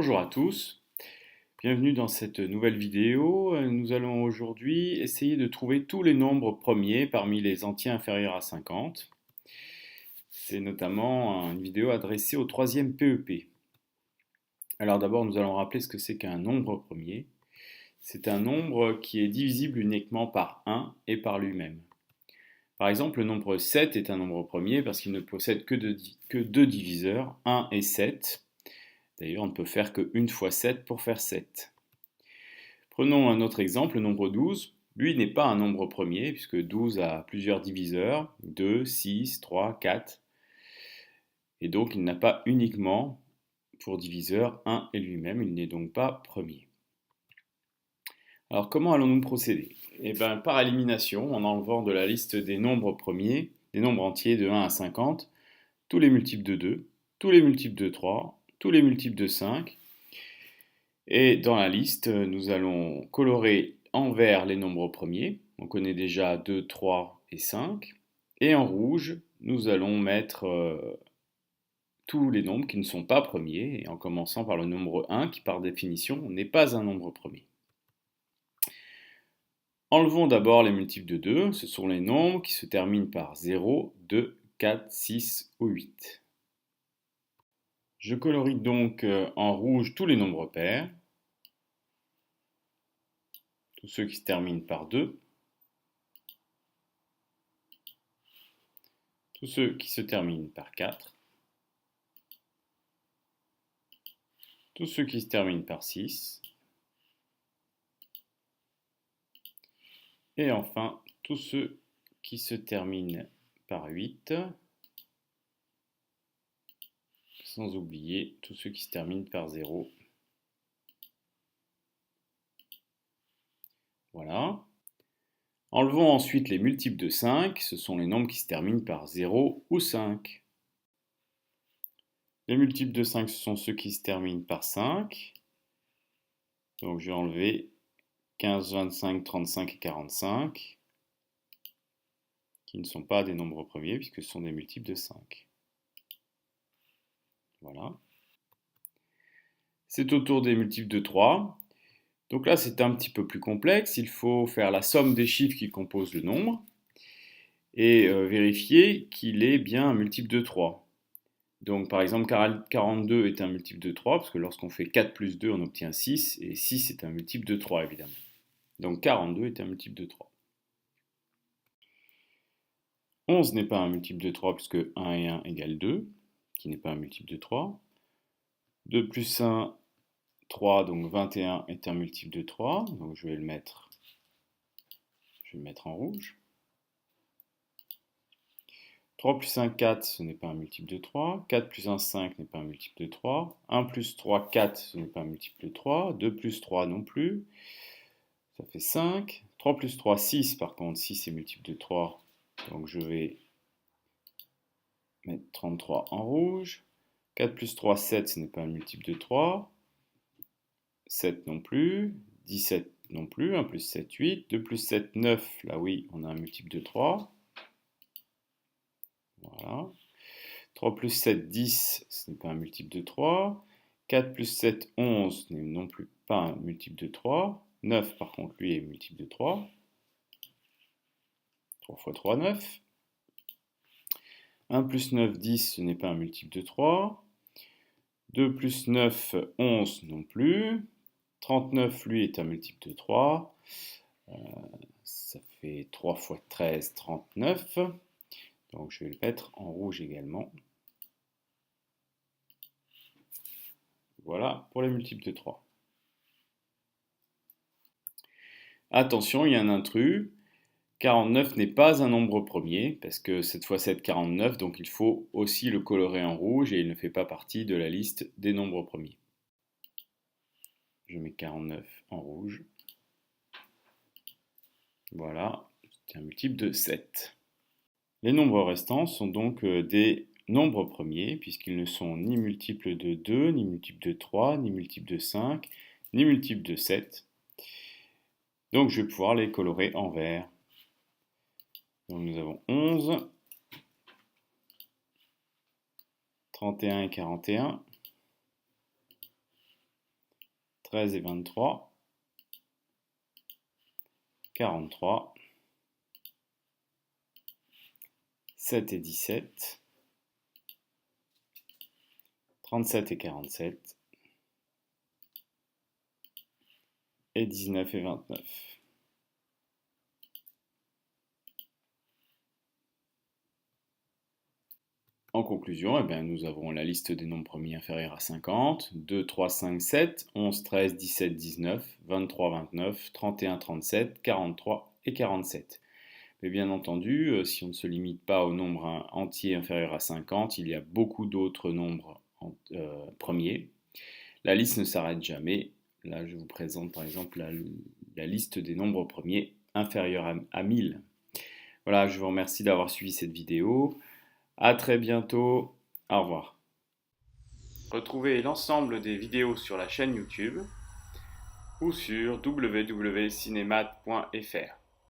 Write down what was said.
Bonjour à tous, bienvenue dans cette nouvelle vidéo. Nous allons aujourd'hui essayer de trouver tous les nombres premiers parmi les entiers inférieurs à 50. C'est notamment une vidéo adressée au troisième PEP. Alors d'abord, nous allons rappeler ce que c'est qu'un nombre premier. C'est un nombre qui est divisible uniquement par 1 et par lui-même. Par exemple, le nombre 7 est un nombre premier parce qu'il ne possède que deux diviseurs, 1 et 7. D'ailleurs, on ne peut faire que 1 fois 7 pour faire 7. Prenons un autre exemple, le nombre 12. Lui n'est pas un nombre premier, puisque 12 a plusieurs diviseurs, 2, 6, 3, 4. Et donc il n'a pas uniquement pour diviseur 1 et lui-même, il n'est donc pas premier. Alors comment allons-nous procéder? Eh bien par élimination, en enlevant de la liste des nombres premiers, des nombres entiers de 1 à 50, tous les multiples de 2, tous les multiples de 3, tous les multiples de 5. Et dans la liste, nous allons colorer en vert les nombres premiers. On connaît déjà 2, 3 et 5. Et en rouge, nous allons mettre tous les nombres qui ne sont pas premiers, et en commençant par le nombre 1, qui par définition n'est pas un nombre premier. Enlevons d'abord les multiples de 2. Ce sont les nombres qui se terminent par 0, 2, 4, 6 ou 8. Je colorie donc en rouge tous les nombres pairs. Tous ceux qui se terminent par 2, tous ceux qui se terminent par 4, tous ceux qui se terminent par 6, et enfin tous ceux qui se terminent par 8, sans oublier tous ceux qui se terminent par 0. Voilà. Enlevons ensuite les multiples de 5, ce sont les nombres qui se terminent par 0 ou 5. Les multiples de 5, ce sont ceux qui se terminent par 5. Donc je vais enlever 15, 25, 35 et 45, qui ne sont pas des nombres premiers puisque ce sont des multiples de 5. Voilà. C'est au tour des multiples de 3. Donc là, c'est un petit peu plus complexe. Il faut faire la somme des chiffres qui composent le nombre et vérifier qu'il est bien un multiple de 3. Donc par exemple, 42 est un multiple de 3, parce que lorsqu'on fait 4 plus 2, on obtient 6, et 6 est un multiple de 3, évidemment. Donc 42 est un multiple de 3. 11 n'est pas un multiple de 3, puisque 1 et 1 égale 2, qui n'est pas un multiple de 3. 2 plus 1, 3, donc 21 est un multiple de 3, donc je vais le mettre en rouge. 3 plus 1, 4, ce n'est pas un multiple de 3. 4 plus 1, 5 n'est pas un multiple de 3. 1 plus 3, 4, ce n'est pas un multiple de 3. 2 plus 3 non plus. Ça fait 5. 3 plus 3, 6. Par contre, 6 est multiple de 3. Donc je vais mettre 33 en rouge. 4 plus 3, 7, ce n'est pas un multiple de 3. 7 non plus. 17 non plus. 1 plus 7, 8. 2 plus 7, 9. Là oui, on a un multiple de 3. Voilà. 3 plus 7, 10, ce n'est pas un multiple de 3. 4 plus 7, 11, ce n'est non plus pas un multiple de 3. 9, par contre, lui, est multiple de 3. 3 fois 3, 9. 1 plus 9, 10, ce n'est pas un multiple de 3. 2 plus 9, 11 non plus. 39, lui, est un multiple de 3. Ça fait 3 fois 13, 39. Donc je vais le mettre en rouge également. Voilà pour les multiples de 3. Attention, il y a un intrus. 49 n'est pas un nombre premier, parce que 7 fois 7, 49, donc il faut aussi le colorer en rouge et il ne fait pas partie de la liste des nombres premiers. Je mets 49 en rouge. Voilà, c'est un multiple de 7. Les nombres restants sont donc des nombres premiers, puisqu'ils ne sont ni multiples de 2, ni multiples de 3, ni multiples de 5, ni multiples de 7. Donc je vais pouvoir les colorer en vert. Donc nous avons 11, 31 et 41, 13 et 23, 43, 7 et 17, 37 et 47, et 19 et 29. En conclusion, nous avons la liste des nombres premiers inférieurs à 50, 2, 3, 5, 7, 11, 13, 17, 19, 23, 29, 31, 37, 43 et 47. Mais bien entendu, si on ne se limite pas aux nombres entiers inférieurs à 50, il y a beaucoup d'autres nombres premiers. La liste ne s'arrête jamais. Là, je vous présente par exemple la liste des nombres premiers inférieurs à 1000. Voilà, je vous remercie d'avoir suivi cette vidéo. À très bientôt. Au revoir. Retrouvez l'ensemble des vidéos sur la chaîne YouTube ou sur www.cinemat.fr.